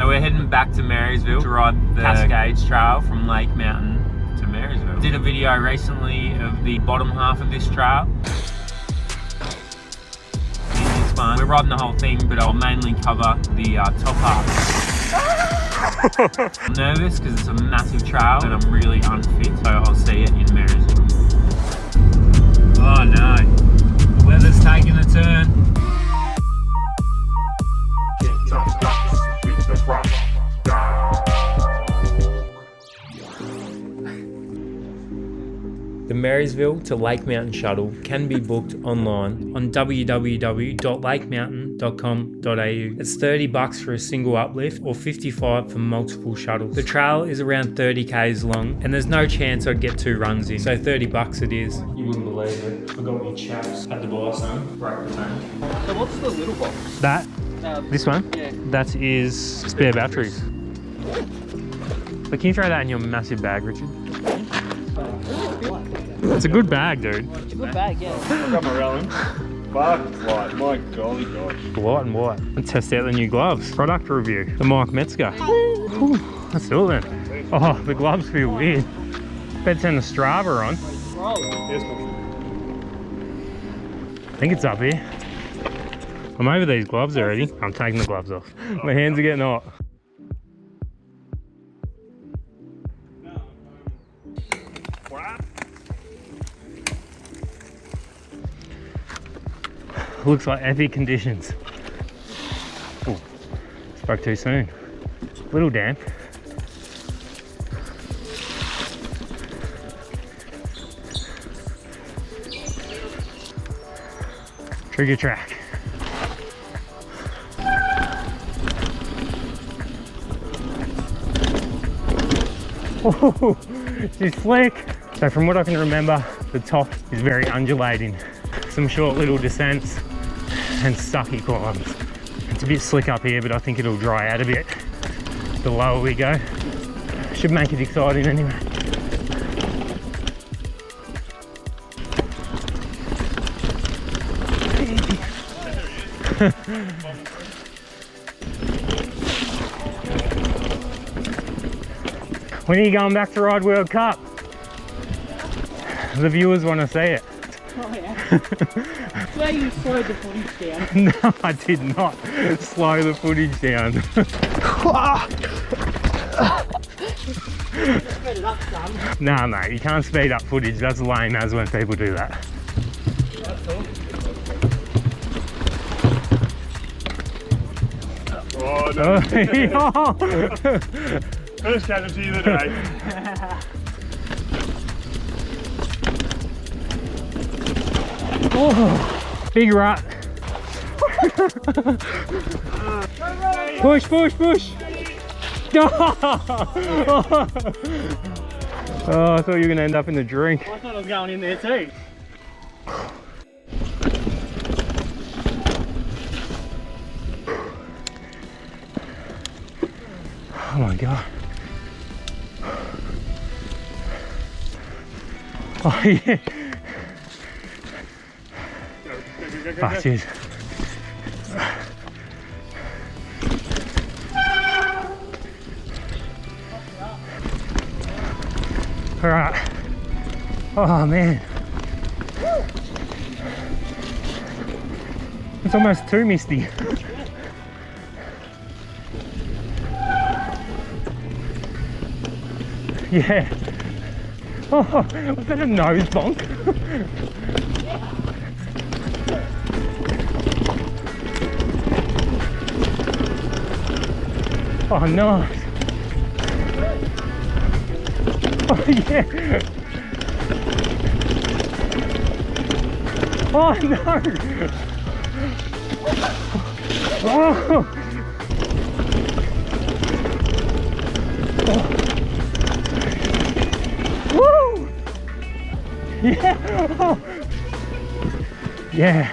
So we're heading back to Marysville to ride the Cascades trail from Lake Mountain to Marysville. Did a video recently of the bottom half of this trail. It's fun. We're riding the whole thing, but I'll mainly cover the top half. I'm nervous because it's a massive trail and I'm really unfit, so I'll see you in Marysville. Oh no, the weather's taking a turn. The Marysville to Lake Mountain shuttle can be booked online on www.lakemountain.com.au. It's $30 for a single uplift or $55 for multiple shuttles. The trail is around 30 k's long and there's no chance I'd get 2 runs in, so $30 it is. You wouldn't believe it. I got me chaps, had to buy some, break the tank. So what's the little box? That? This one? Yeah. That is spare batteries. But can you throw that in your massive bag, Richard? It's a good bag, dude. It's a good bag, yeah. I got my Rellin. Fuck, light, my golly gosh. White and white. Let's test out the new gloves. Product review. The Mike Metzger. Whew, let's do it then. Oh, the gloves feel weird. Better turn the Strava on. I think it's up here. I'm over these gloves already. I'm taking the gloves off. My hands are getting hot. Looks like epic conditions. Ooh, spoke too soon. A little damp. Trigger track. Oh, she's slick. So from what I can remember, the top is very undulating. Some short little descents and sucky climbs. It's a bit slick up here, but I think it'll dry out a bit the lower we go. Should make it exciting anyway. When are you going back to ride World Cup? The viewers want to see it. Oh yeah. That's where you slowed the footage down. No, I did not slow the footage down. Speed it up some. Nah, mate, you can't speed up footage. That's lame as when people do that. That's all. Oh, no. First casualty of the day. Oh, big rut. Push, push, push. Oh, I thought you were going to end up in the drink. I thought I was going in there too. Oh my God. Oh yeah. Ah, cheers. All right. Oh man. It's almost too misty. Yeah. Oh, was that a nose bonk? Oh, nice. Oh, yeah. Oh, no. Oh. Woo! Yeah! Oh. Yeah!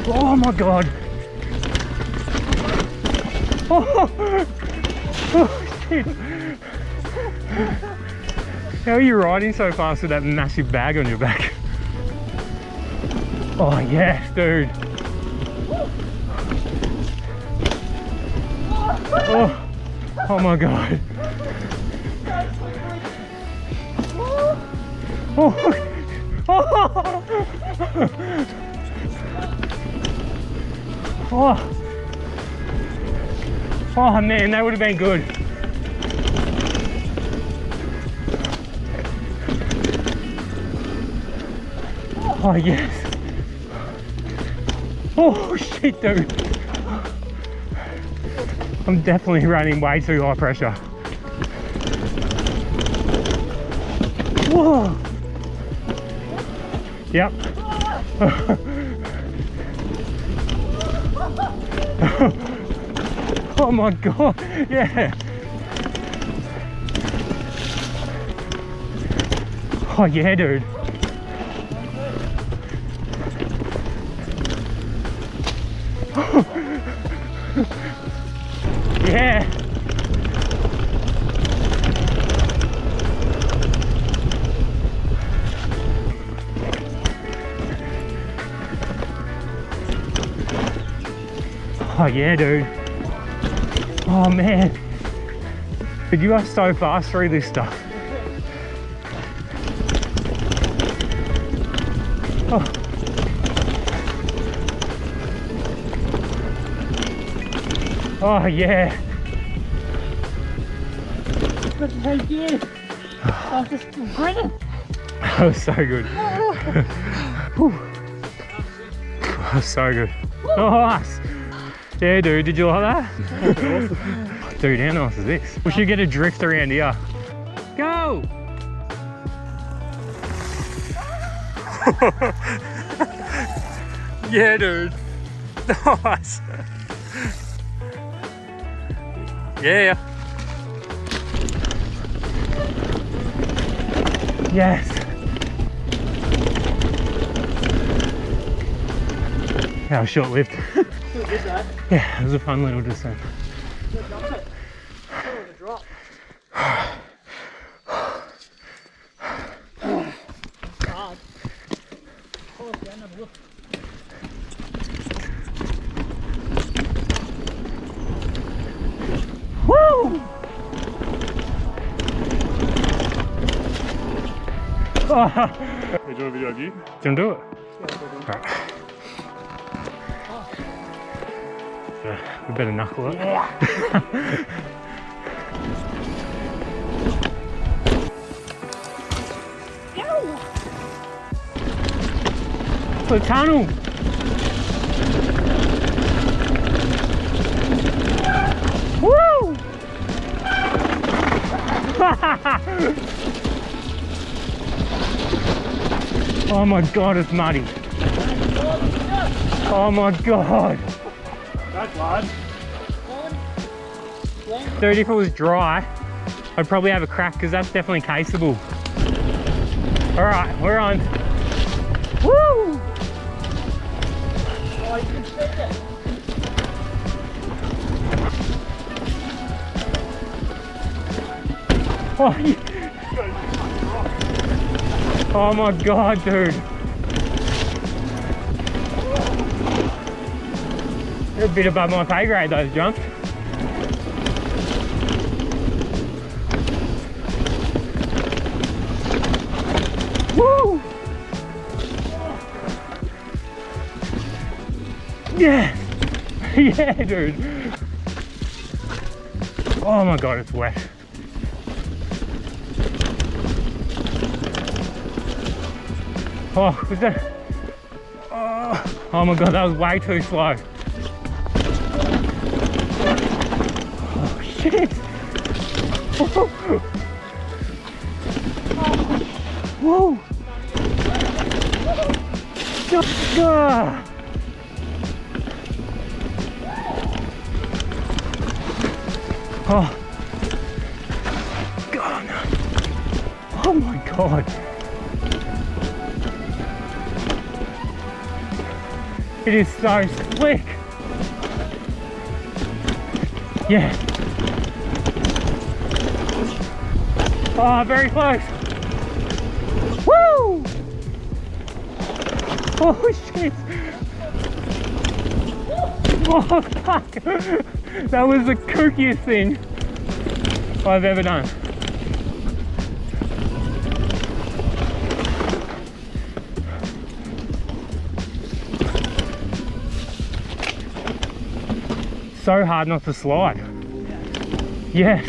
Oh my God! Oh! Oh shit! How are you riding so fast with that massive bag on your back? Oh yes, dude! Oh, oh my god. Oh. Oh. Oh man, that would have been good. Oh yes. Oh shit, dude. I'm definitely running way too high pressure. Whoa. Yep. Oh my god, yeah. Oh yeah, dude. Yeah. Oh yeah, dude. Oh man. But you are so fast through this stuff. Oh. Oh yeah. What the hell, yeah? I was just grinning. That was so good. That was so good. Nice. Yeah, dude, did you like that? Dude, how nice is this? We should get a drift around here. Go! Yeah, dude. Nice. Yeah. Yes. That was short-lived. Yeah, it was a fun little descent. Woo! Hey, do you want a video of you? Do you want to do it? Yeah. Right. We better knuckle it. The tunnel. Woo! Oh my god, it's muddy. Oh my god. That's large. Dude, if it was dry, I'd probably have a crack because that's definitely caseable. All right, we're on. Woo! Oh, you can see it. Oh, oh my god, dude. They're a bit above my pay grade, those jumps. Woo! Yeah! Yeah, dude. Oh my god, it's wet. Oh, was that? Oh my god, that was way too slow. Oh shit! Whoa! Whoa! Oh. God. Oh my god. It is so slick. Yeah. Oh, very close. Woo! Oh shit. Oh fuck. That was the kookiest thing I've ever done. So hard not to slide. Yes.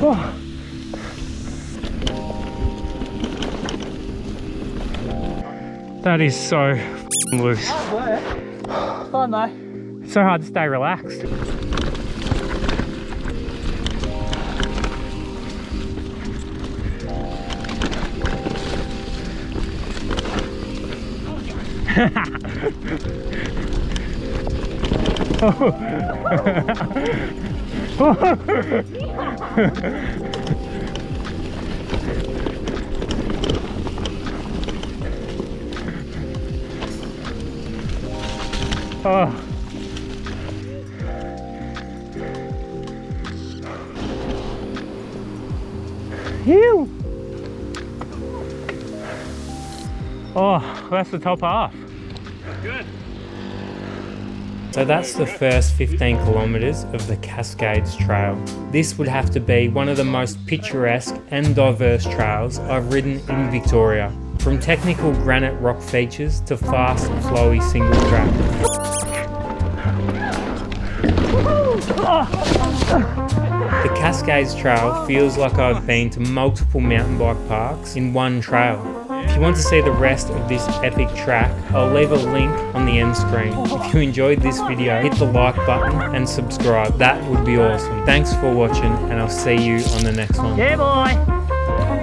Oh. That is so loose. It's fun though. It's so hard to stay relaxed. Oh. Phew. Oh, that's the top half. Good. So that's the first 15 kilometres of the Cascades Trail. This would have to be one of the most picturesque and diverse trails I've ridden in Victoria. From technical granite rock features to fast, flowy single track. The Cascades Trail feels like I've been to multiple mountain bike parks in one trail. If you want to see the rest of this epic track, I'll leave a link on the end screen. If you enjoyed this video, hit the like button and subscribe. That would be awesome. Thanks for watching, and I'll see you on the next one. Yeah, boy!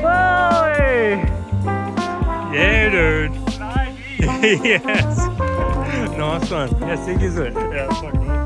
Whoa! Yeah, dude. Yes. Nice one. How sick is it? Yeah, it's fucking awesome.